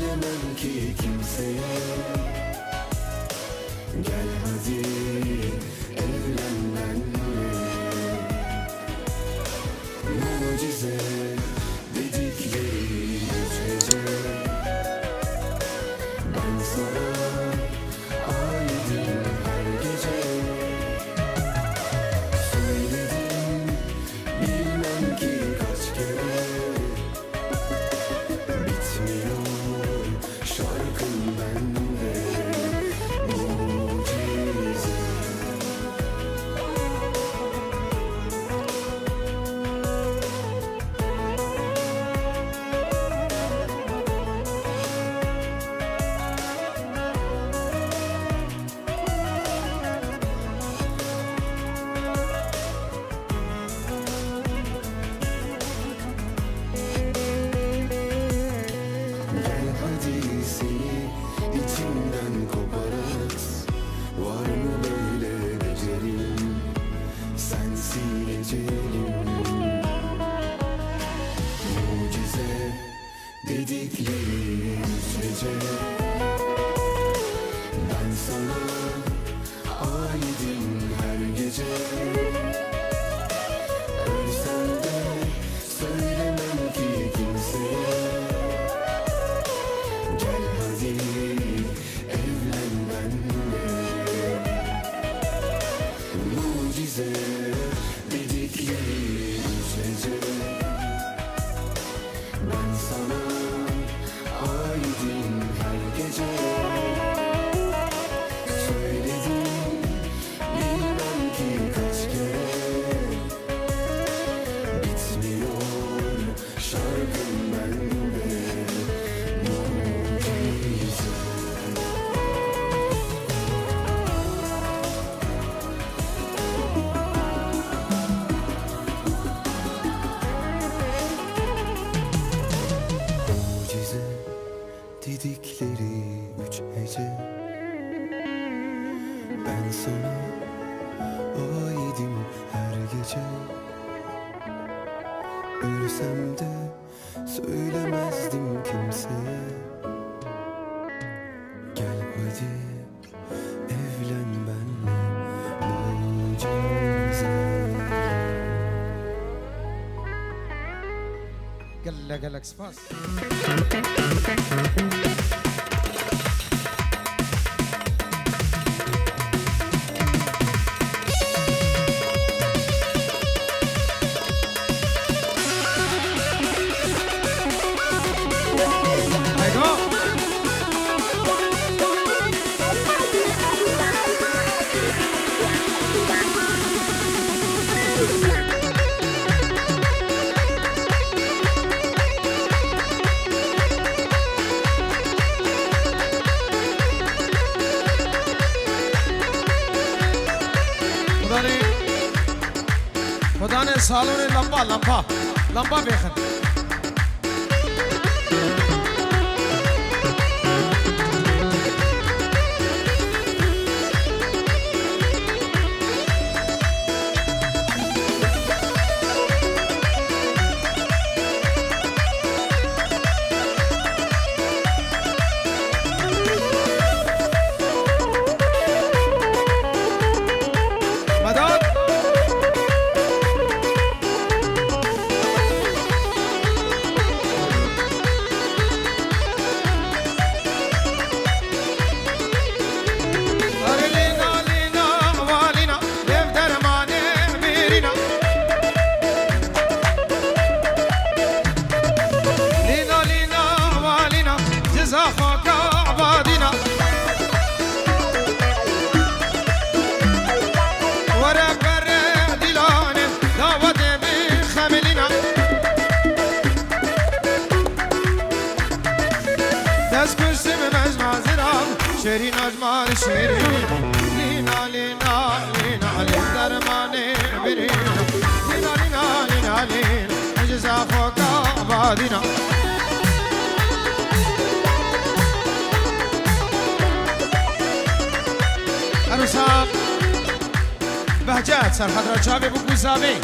Söylemem ki kimseye. Gel hadi evlen benimle. Mucize dedikleri gece. Ben sana aidim her gece. Söyledim bilmem ki kaç kere. Bitmiyor şarkım bende. Mucize. Gel hadi seni içimden koparat. Var mı böyle becerim sensin ecelim. Mucize dedikleri gece. Ben sana aidim her gece. Ölsem de söylemem ki kimseye. Gel hadi evlen benimle. Mucize dedikleri gece. Ben sana aidim her gece. Söyledim bilmem ki kaç kere. Bitmiyor şarkım bende. Mucize. Mucize dedikleri üç hece. Ben sana aidim her gece. Ölsem de söylemezdim kimseye. Gel hadi evlen benimle. Mucize. قال لك سباس. خدانه سالون لمبا بخن شیرین اجمال شیرین لینا لینا لینا لین درمانه برین لینا لینا لینا لین اجزا فوقا آبادینا عروسا بهجت سرحد رجابی بو گوزاوی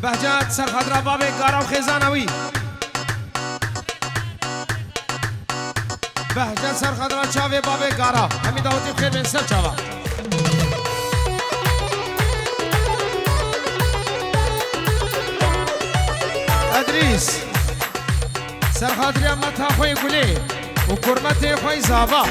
بهجت سرحد ربابی گارم خیزانوی بهجت سر خضرا چاوی بابی گارا همی داوتی خیر بین سر چاوا ادریس سر خاطری اما تا خوی گلی و کرمت خوی زابا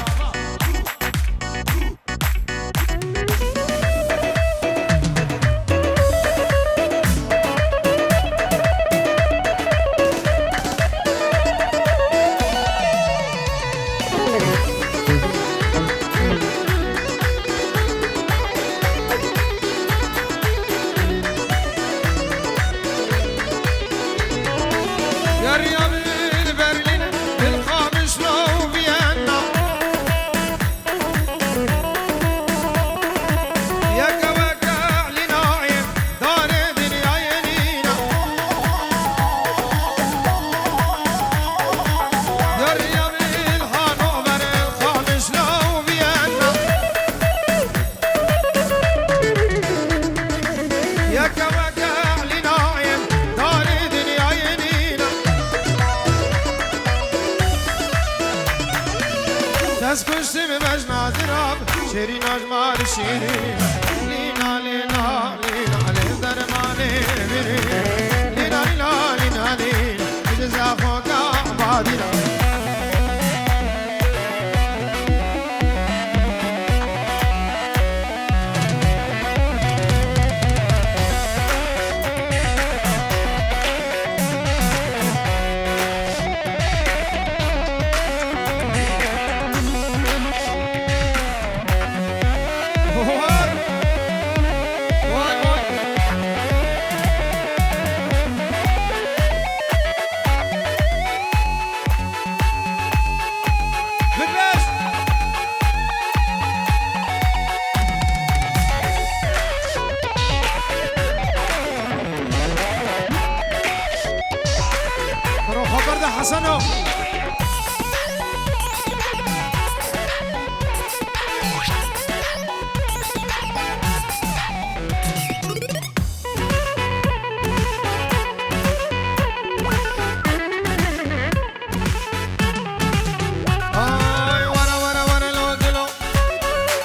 شیرین اجمال شیرین لینا لینا لینا لین درمانه میری لینا لینا لینا لینا اجزا فوقا بادینا حسنو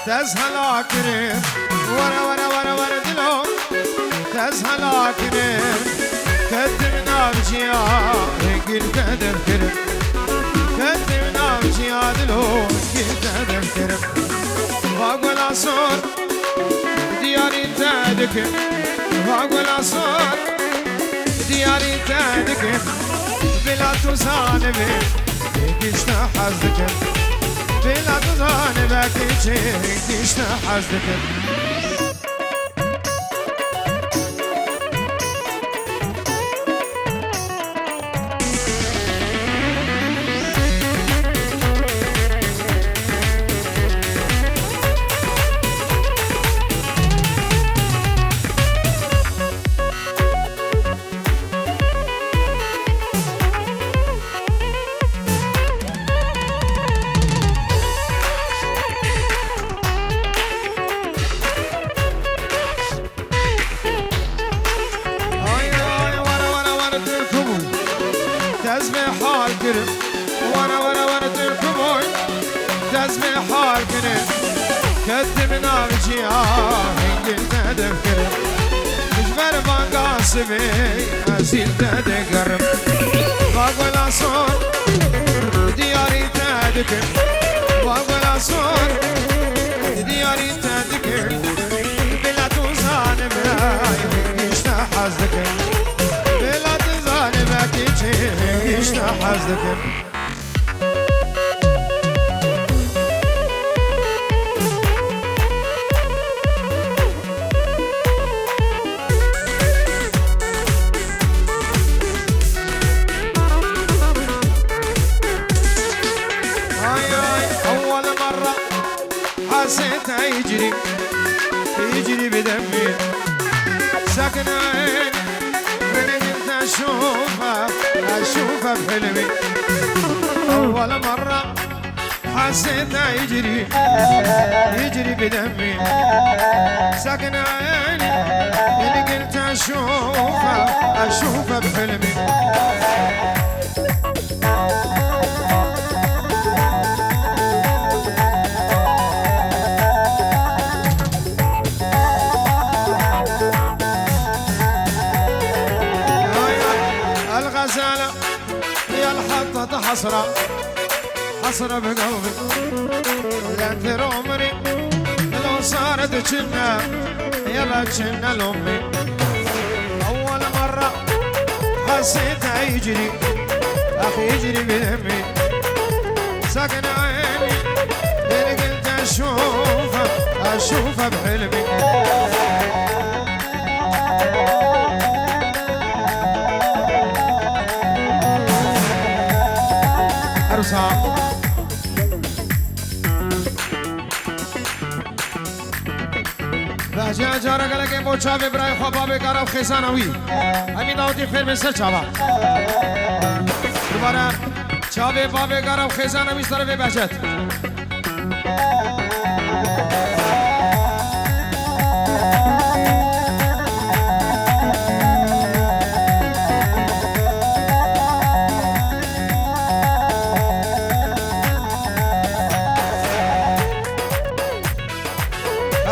تزهلا كريم ورا ورا ورا ورا دلو تزهلا كريم كدمنا بجيار قل كدم كرم كدمنا بجيار دلو قل كدم كرم واقول عصور دياري تادك واقول عصور دياري تادك بلا تزان بي كشتا حزدك بلا تزان بكي كشتا حزدك دزمي حال كنت كدمنا بجيار قلت ادفكر مجبر ما قاسمي اسيل تدقرب واقول اصور دياري تدكر واقول اصور دياري تدكر بلا توزان براي يشتا حزدكر بلا توزان باكي يشتا حزدكر حسيته يجري بدمي ساكن عين من قلت اشوفه بحلمي اول مرة حسيته يجري بدمي ساكن عين من قلت اشوفه بحلمي حاطط حسرة حسرة بقلبي ذكر عمري لو صارت جنة يبقى جنة لأمي أول مرة حسيتها يجري أخي يجري بدمي سكن عيني اللي قلت أشوفه بحلمي أرسل بهجه جاره گله که موچا به برای خوابا به کارم خیسانوی همین داوتی خیر بسر چاوا دوباره چاوه بابه کارم خیسانوی طرف بهجت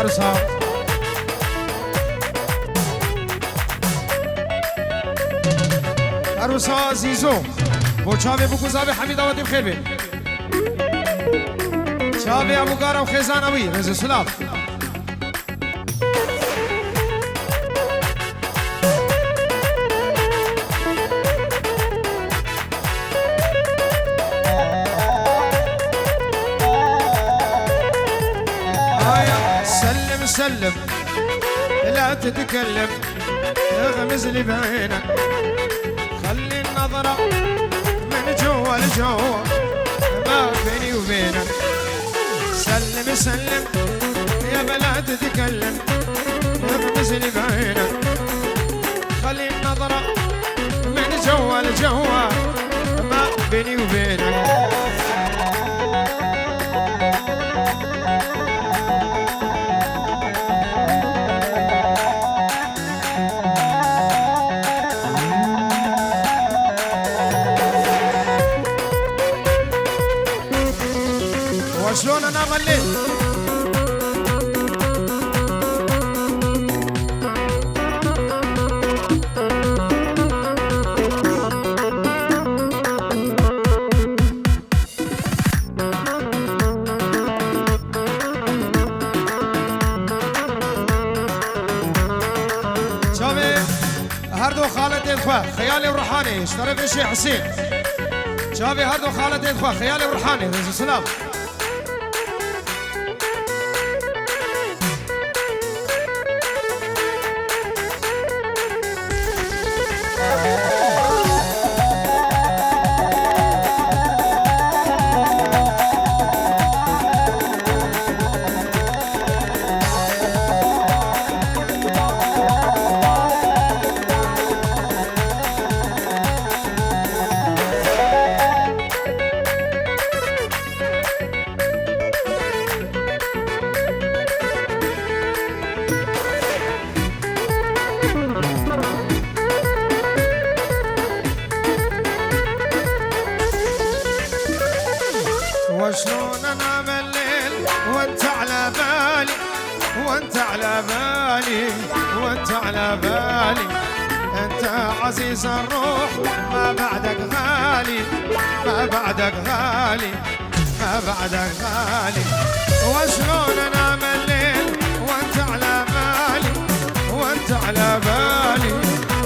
ارسا عروسا زیزو با چاوه بو گذابه حمید آوادیم خیر بین چاوه ابو گارم خیزانوی رزی سلاف آیا سلم سلم لا تتكلم اغمز لي بعينك خلي النظرة من جوا لجوا ما بيني وبينك سلم سلم يا بلا تتكلم اغمز لي بعينك خلي النظرة من جوا لجوا ما بيني وبينك وشلون انا مليت شوفي هردو خالد الخوا خيالي وروحاني اشترى في شيخ حسين شوفي هردو خالد الخوا خيالي وروحاني رزق سلام وشلون انام الليل وانت على بالي وانت على بالي وانت على بالي انت عزيز الروح ما بعدك غالي ما بعدك غالي ما بعدك غالي وشلون انام الليل وانت على بالي وانت على بالي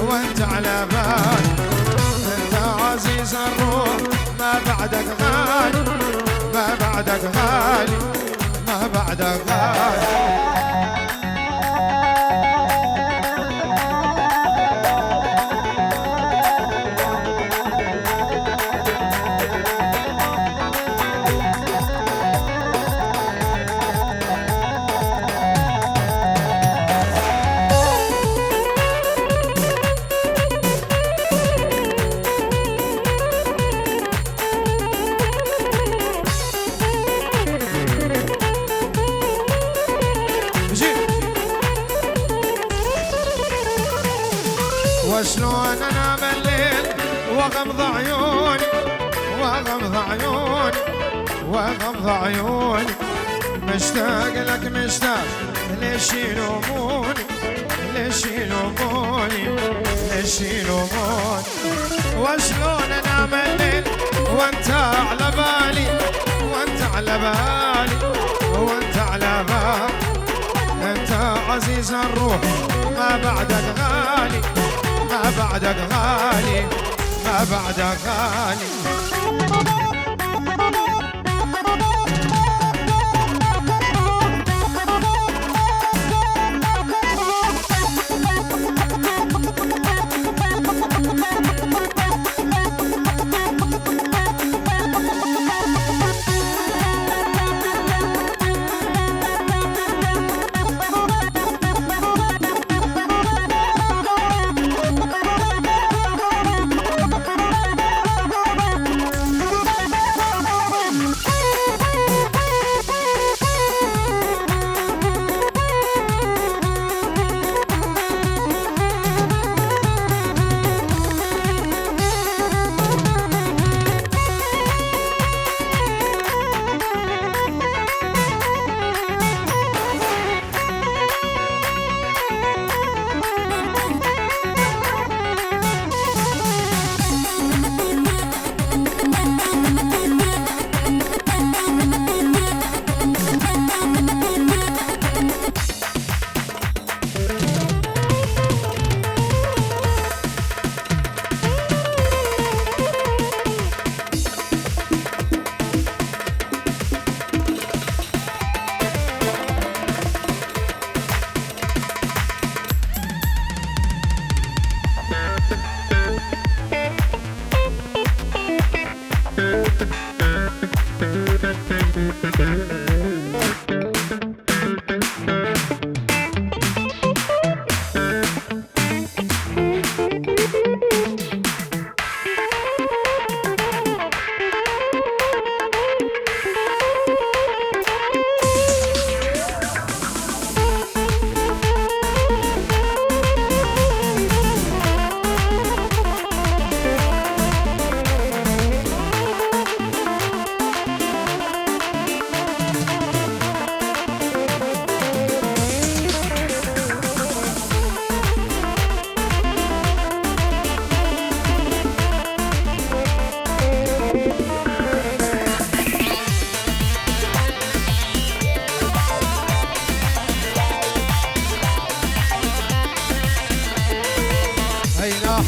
وانت على بالي انت عزيز الروح ما بعدك غالي ما بعدك غالي ما بعدك غالي وشلون انام الليل واغمض عيوني واغمض عيوني واغمض عيوني مشتاق لك مشتاق ليش يلوموني ليش يلوموني ليش يلوموني وشلون انام الليل وانت على بالي وانت على بالي وانت على بالي انت عزيز الروح ما بعدك غالي ما بعدك غالي ما بعدك غالي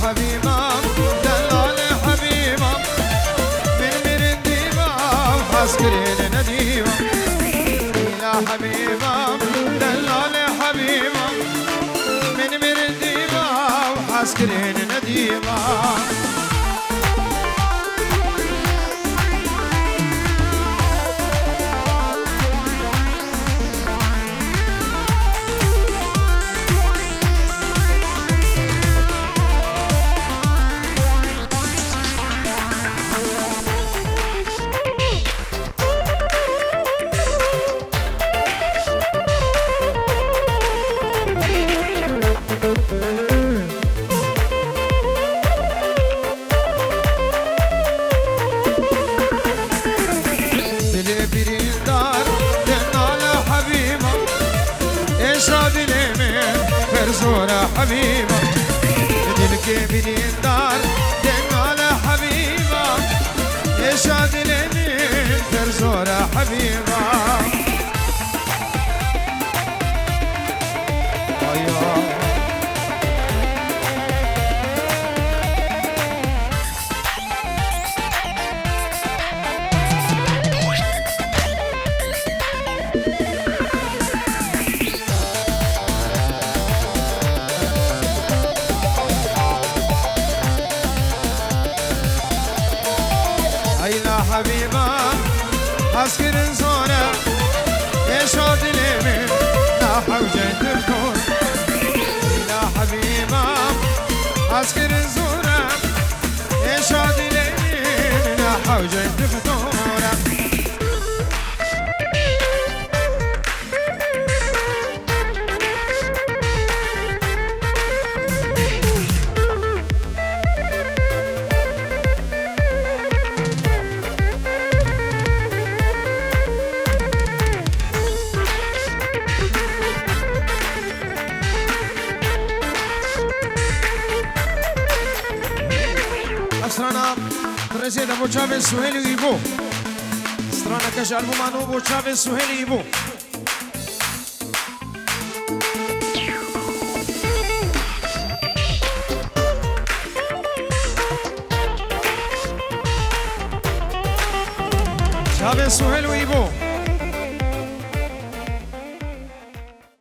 حبيبة دلالي حبيبة من مرنديبة وحسكرين نديبة يا حبيبة دلالي حبيبة من مرنديبة وحسكرين نديبة زورة حبيبة دلك بدين دار دن على حبيبة يشاد اليمين زورة حبيبة حبيبة عسكر زورة يشاد اليمين لا حوجة تكون يا حبيبة عسكر زورة يشاد اليمين لا حوجة تكون رسيدة بو شافي سهيل ويبو سترانا كشال بو مانو بو شافي سهيل ويبو شافي سهيل ويبو